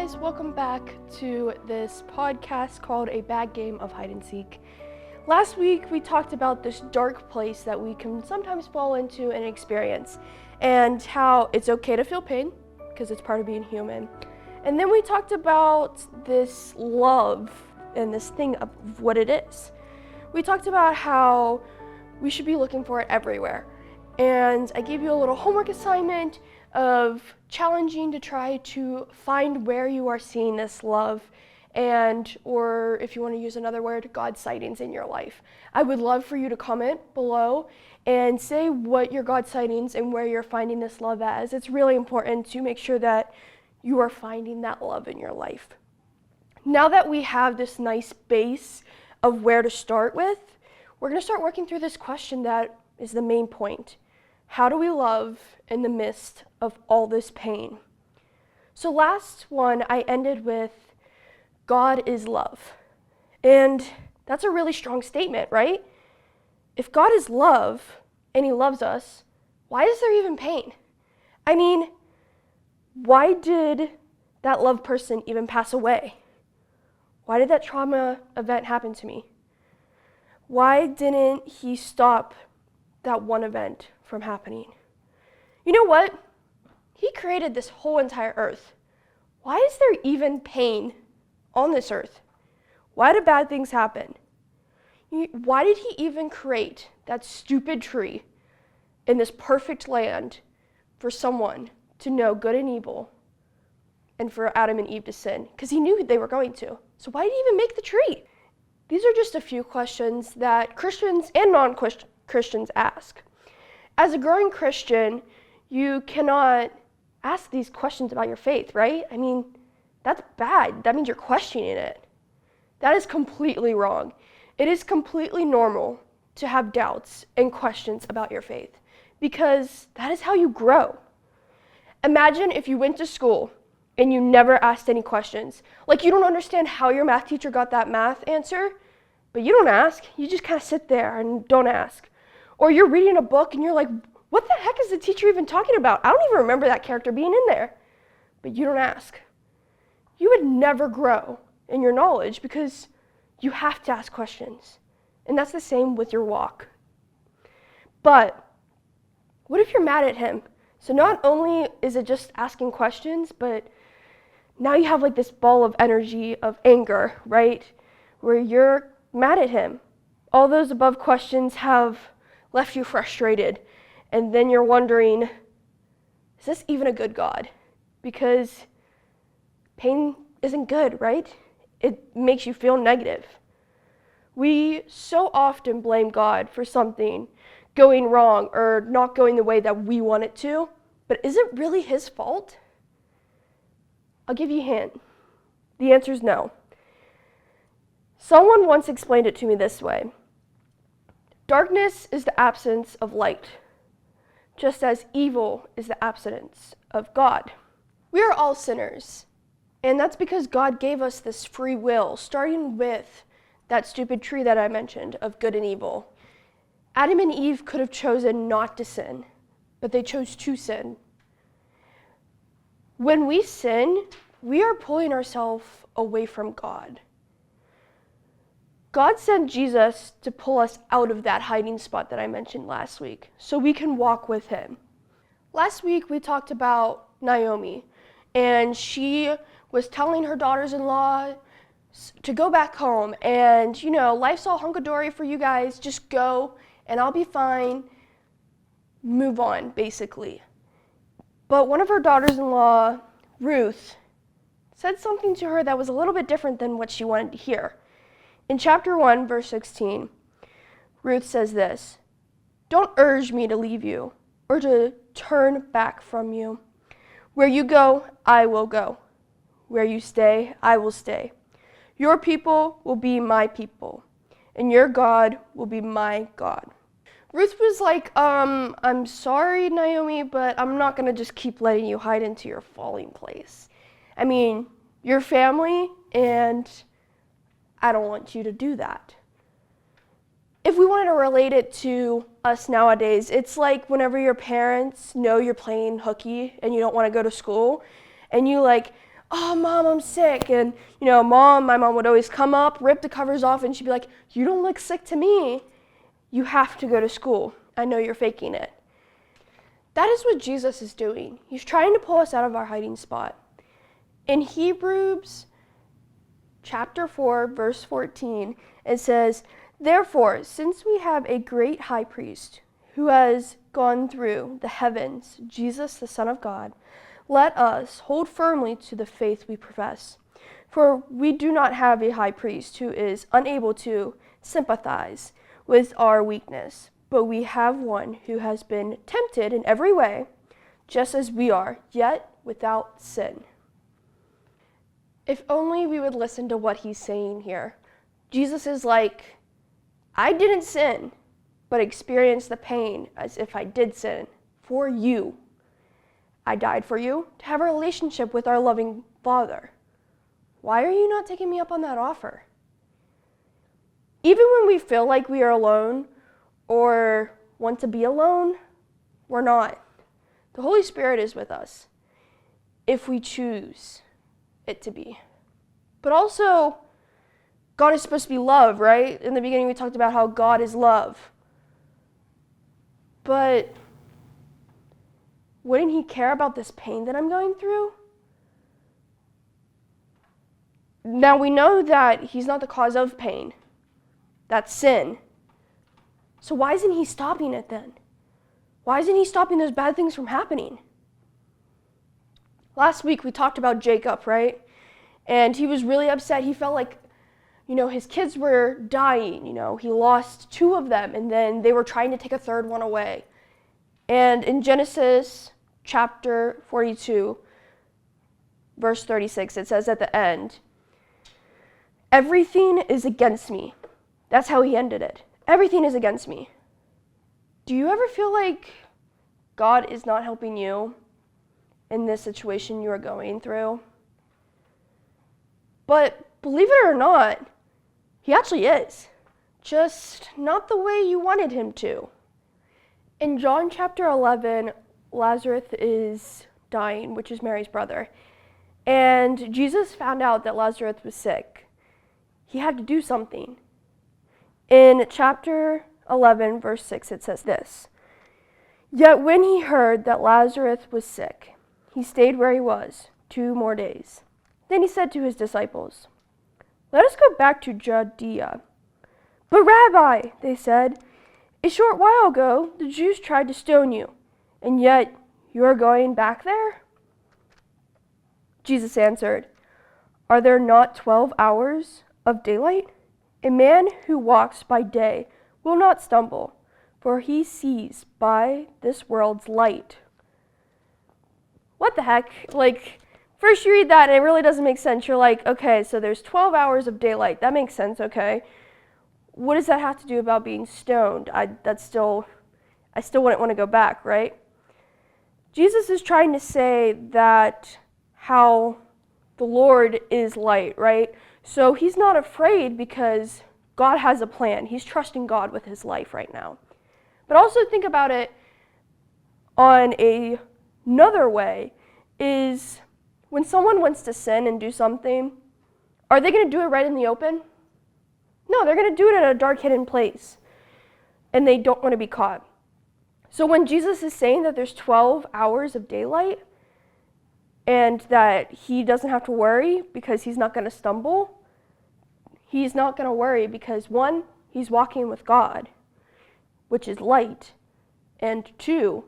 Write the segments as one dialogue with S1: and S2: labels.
S1: guys, welcome back to this podcast called A Bad Game of Hide and Seek. Last week we talked about this dark place that we can sometimes fall into and experience, and how it's okay to feel pain because it's part of being human. And then we talked about this love and this thing of what it is. We talked about how we should be looking for it everywhere. And I gave you a little homework assignment of challenging to try to find where you are seeing this love, and, or if you want to use another word, God sightings in your life. I would love for you to comment below and say what your God sightings and where you're finding this love as. It's really important to make sure that you are finding that love in your life. Now that we have this nice base of where to start with, we're going to start working through this question that is the main point. How do we love in the midst of all this pain? So last one I ended with, God is love. And that's a really strong statement, right? If God is love and he loves us, why is there even pain? I mean, why did that loved person even pass away? Why did that trauma event happen to me? Why didn't he stop that one event from happening? You know what? He created this whole entire earth. Why is there even pain on this earth? Why do bad things happen? Why did he even create that stupid tree in this perfect land for someone to know good and evil and for Adam and Eve to sin? Because he knew they were going to. So why did he even make the tree? These are just a few questions that Christians and non-Christians ask. As a growing Christian, you cannot ask these questions about your faith, right? I mean, that's bad. That means you're questioning it. That is completely wrong. It is completely normal to have doubts and questions about your faith, because that is how you grow. Imagine if you went to school and you never asked any questions. Like, you don't understand how your math teacher got that math answer, but you don't ask. You just kind of sit there and don't ask. Or you're reading a book and you're like, what the heck is the teacher even talking about? I don't even remember that character being in there. But you don't ask. You would never grow in your knowledge because you have to ask questions. And that's the same with your walk. But what if you're mad at him? So not only is it just asking questions, but now you have like this ball of energy of anger, right? Where you're mad at him. All those above questions have left you frustrated. And then you're wondering, is this even a good God? Because pain isn't good, right? It makes you feel negative. We so often blame God for something going wrong or not going the way that we want it to, but is it really his fault? I'll give you a hint. The answer is no. Someone once explained it to me this way. Darkness is the absence of light, just as evil is the absence of God. We are all sinners, and that's because God gave us this free will, starting with that stupid tree that I mentioned of good and evil. Adam and Eve could have chosen not to sin, but they chose to sin. When we sin, we are pulling ourselves away from God. God sent Jesus to pull us out of that hiding spot that I mentioned last week, so we can walk with him. Last week we talked about Naomi, and she was telling her daughters-in-law to go back home, and life's all hunky-dory for you guys, just go and I'll be fine, move on, basically. But one of her daughters-in-law, Ruth, said something to her that was a little bit different than what she wanted to hear. In chapter 1, verse 16, Ruth says this, "Don't urge me to leave you or to turn back from you. Where you go, I will go. Where you stay, I will stay. Your people will be my people, and your God will be my God." Ruth was like, I'm sorry, Naomi, but I'm not going to just keep letting you hide into your falling place. I mean, you're family, and I don't want you to do that. If we wanted to relate it to us nowadays, it's like whenever your parents know you're playing hooky and you don't want to go to school, and you like, "Oh, Mom, I'm sick." And, my mom would always come up, rip the covers off, and she'd be like, "You don't look sick to me. You have to go to school. I know you're faking it." That is what Jesus is doing. He's trying to pull us out of our hiding spot. In Hebrews chapter 4, verse 14, it says, "Therefore, since we have a great high priest who has gone through the heavens, Jesus, the Son of God, let us hold firmly to the faith we profess. For we do not have a high priest who is unable to sympathize with our weakness, but we have one who has been tempted in every way, just as we are, yet without sin." If only we would listen to what he's saying here. Jesus is like, I didn't sin, but experienced the pain as if I did sin for you. I died for you to have a relationship with our loving Father. Why are you not taking me up on that offer? Even when we feel like we are alone or want to be alone, we're not. The Holy Spirit is with us if we choose it to be. But also, God is supposed to be love, right? In the beginning, we talked about how God is love. But wouldn't he care about this pain that I'm going through? Now, we know that he's not the cause of pain. That's sin. So why isn't he stopping it then? Why isn't he stopping those bad things from happening? Last week, we talked about Jacob, right? And he was really upset. He felt like, his kids were dying. He lost 2 of them, and then they were trying to take a third one away. And in Genesis chapter 42, verse 36, it says at the end, "Everything is against me." That's how he ended it. Everything is against me. Do you ever feel like God is not helping you in this situation you are going through? But believe it or not, he actually is. Just not the way you wanted him to. In John chapter 11, Lazarus is dying, which is Mary's brother. And Jesus found out that Lazarus was sick. He had to do something. In chapter 11, verse 6, it says this, "Yet when he heard that Lazarus was sick, he stayed where he was 2 more days. Then he said to his disciples, 'Let us go back to Judea.' 'But Rabbi,' they said, 'a short while ago the Jews tried to stone you, and yet you are going back there?' Jesus answered, 'Are there not 12 hours of daylight? A man who walks by day will not stumble, for he sees by this world's light.'" What the heck? First you read that and it really doesn't make sense. You're like, okay, so there's 12 hours of daylight. That makes sense, okay. What does that have to do about being stoned? I still wouldn't want to go back, right? Jesus is trying to say that how the Lord is light, right? So he's not afraid because God has a plan. He's trusting God with his life right now. But also think about it on another way is when someone wants to sin and do something, are they going to do it right in the open? No, they're going to do it at a dark hidden place. And they don't want to be caught. So when Jesus is saying that there's 12 hours of daylight and that he doesn't have to worry because he's not going to stumble, he's not going to worry because 1, he's walking with God, which is light, and 2,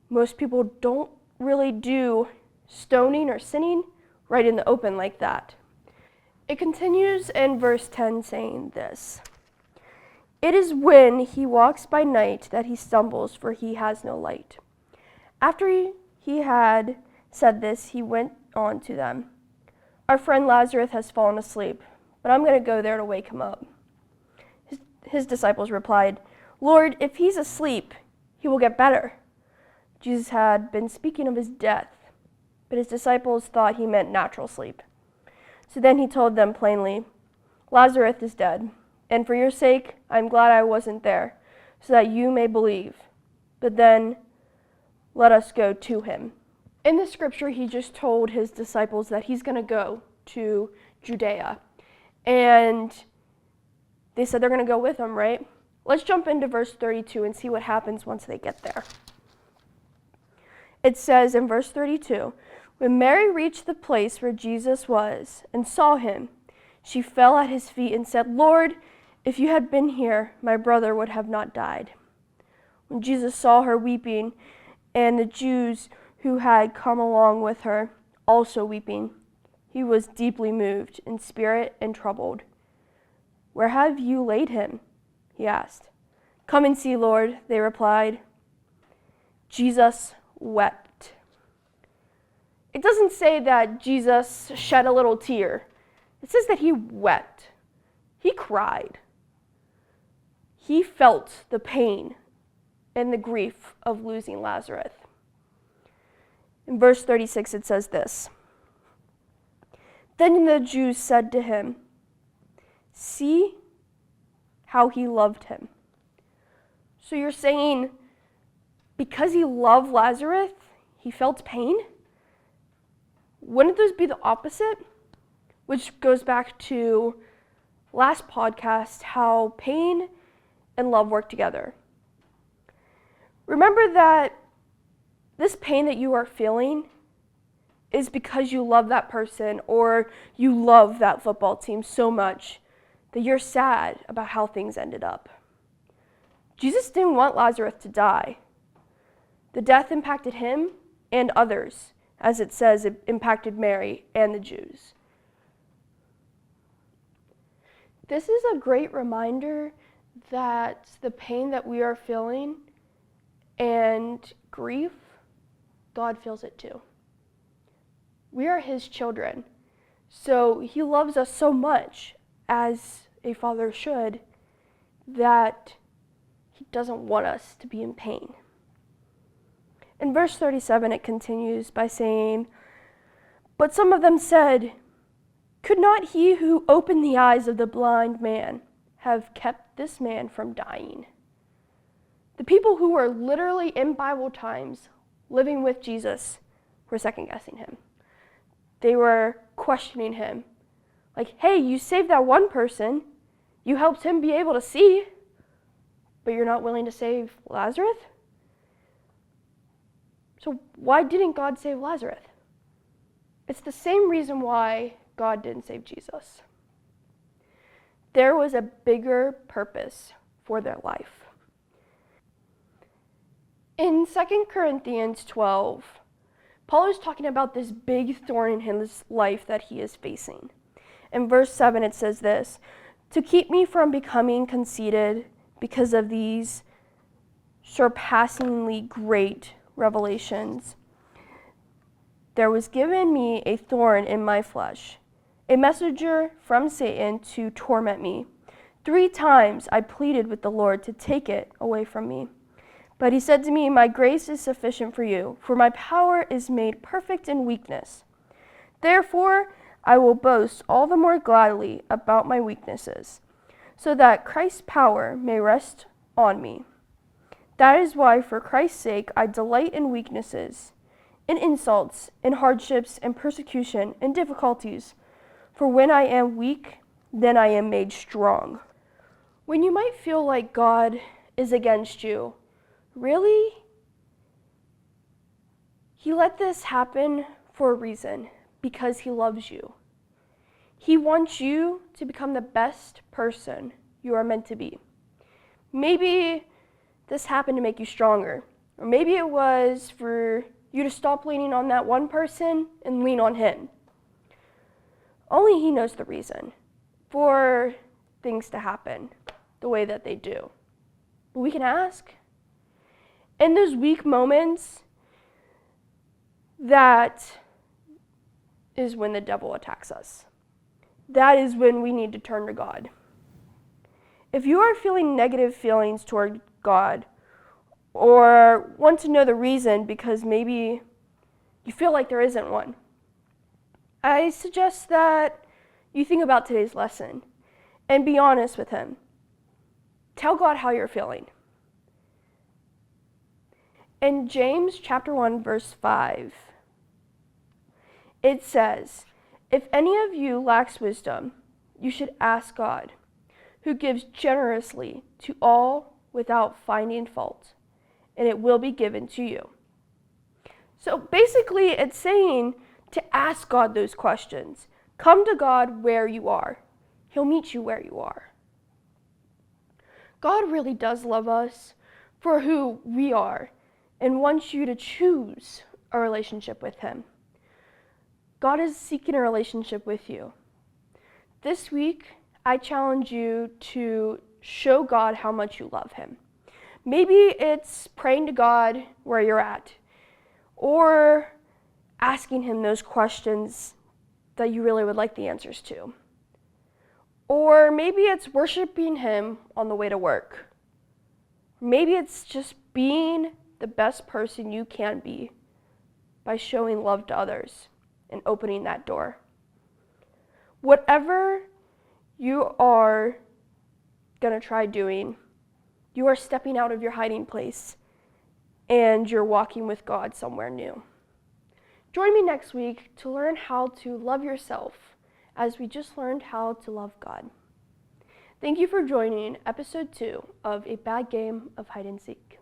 S1: most people don't really do stoning or sinning right in the open like that. It continues in verse 10 saying this, "It is when he walks by night that he stumbles, for he has no light." After he had said this, he went on to them. "Our friend Lazarus has fallen asleep, but I'm going to go there to wake him up." His disciples replied, "Lord, if he's asleep, he will get better." Jesus had been speaking of his death, but his disciples thought he meant natural sleep. So then he told them plainly, "Lazarus is dead, and for your sake, I'm glad I wasn't there, so that you may believe. But then let us go to him." In the scripture, he just told his disciples that he's going to go to Judea. And they said they're going to go with him, right? Let's jump into verse 32 and see what happens once they get there. It says in verse 32, when Mary reached the place where Jesus was and saw him, she fell at his feet and said, Lord, if you had been here, my brother would have not died. When Jesus saw her weeping, and the Jews who had come along with her also weeping, he was deeply moved in spirit and troubled. Where have you laid him? He asked. Come and see, Lord, they replied. Jesus wept. It doesn't say that Jesus shed a little tear. It says that he wept. He cried. He felt the pain and the grief of losing Lazarus. In verse 36, it says this. Then the Jews said to him, see how he loved him. So you're saying because he loved Lazarus, he felt pain? Wouldn't those be the opposite? Which goes back to last podcast, how pain and love work together. Remember that this pain that you are feeling is because you love that person or you love that football team so much that you're sad about how things ended up. Jesus didn't want Lazarus to die. The death impacted him and others. As it says, it impacted Mary and the Jews. This is a great reminder that the pain that we are feeling and grief, God feels it too. We are his children, so he loves us so much, as a father should, that he doesn't want us to be in pain. In verse 37, it continues by saying, but some of them said, could not he who opened the eyes of the blind man have kept this man from dying? The people who were literally in Bible times living with Jesus were second-guessing him. They were questioning him. Like, hey, you saved that one person. You helped him be able to see, but you're not willing to save Lazarus? So why didn't God save Lazarus? It's the same reason why God didn't save Jesus. There was a bigger purpose for their life. In 2 Corinthians 12, Paul is talking about this big thorn in his life that he is facing. In verse 7, it says this, to keep me from becoming conceited because of these surpassingly great revelations, there was given me a thorn in my flesh, a messenger from Satan to torment me. 3 times I pleaded with the Lord to take it away from me. But he said to me, my grace is sufficient for you, for my power is made perfect in weakness. Therefore, I will boast all the more gladly about my weaknesses, so that Christ's power may rest on me. That is why, for Christ's sake, I delight in weaknesses, in insults, in hardships, in persecution, in difficulties. For when I am weak, then I am made strong. When you might feel like God is against you, really? He let this happen for a reason, because he loves you. He wants you to become the best person you are meant to be. Maybe this happened to make you stronger, or maybe it was for you to stop leaning on that one person and lean on him. Only he knows the reason for things to happen the way that they do. But we can ask. In those weak moments, that is when the devil attacks us. That is when we need to turn to God. If you are feeling negative feelings toward God, or want to know the reason because maybe you feel like there isn't one, I suggest that you think about today's lesson and be honest with him. Tell God how you're feeling. In James chapter 1, verse 5, It says, "If any of you lacks wisdom, you should ask God, who gives generously to all without finding fault, and it will be given to you." So basically, it's saying to ask God those questions. Come to God where you are. He'll meet you where you are. God really does love us for who we are and wants you to choose a relationship with Him. God is seeking a relationship with you. This week, I challenge you to show God how much you love Him. Maybe it's praying to God where you're at, or asking Him those questions that you really would like the answers to. Or maybe it's worshiping Him on the way to work. Maybe it's just being the best person you can be by showing love to others and opening that door. Whatever you are going to try doing, you are stepping out of your hiding place and you're walking with God somewhere new. Join me next week to learn how to love yourself as we just learned how to love God. Thank you for joining episode 2 of A Bad Game of Hide and Seek.